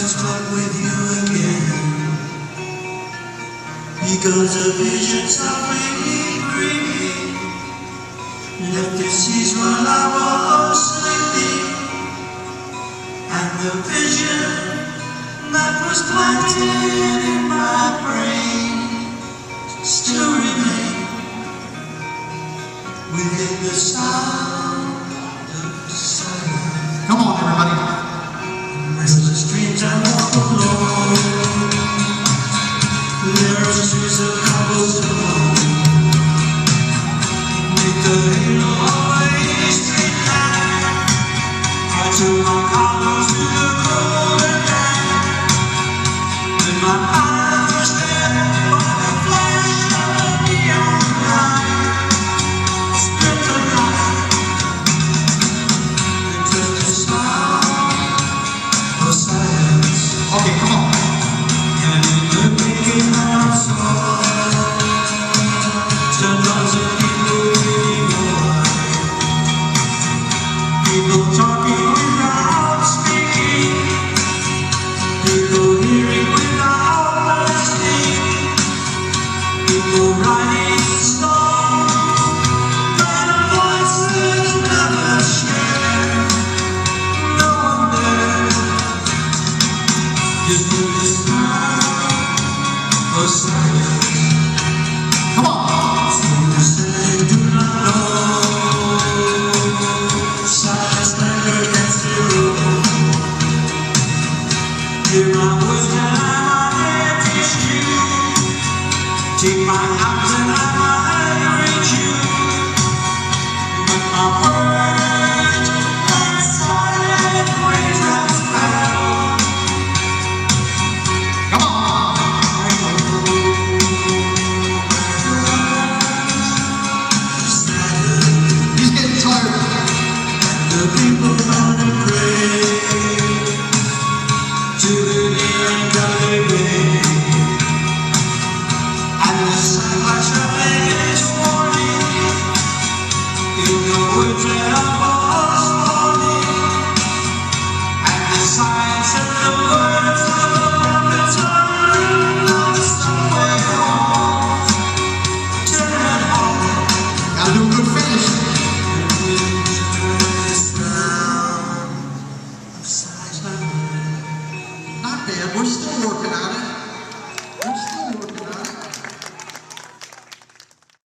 stuck with you again, because a vision softly creeping left its seeds while I was sleeping, and the vision that was planted in my brain still remains within the sound of silence. Come on, everybody. Restless dreams I walk alone. There are streets of cobblestone. Neath the halo of a street lamp, I took my collar to the golden land. And my eyes were stared by the flash of a neon light. Split the light into the sound of silence. Okay, come on. And in the making of song, to dozen people anymore. People talking without speaking, people hearing without listening, people writing songs that voices never share. No one there, just in the sound of silence. Come on. You say do not know, silence never gets zero. Hear my words and I might teach you. Take my hands and I might reach you. But my words and silent raindrops fell. Come on. He's getting tired. The people run and pray to the near and godly way, and the sun flash of its warning in the words that I was falling, and the signs and the words of the prophets are lost away home. Turn it home. Gotta do a good finish.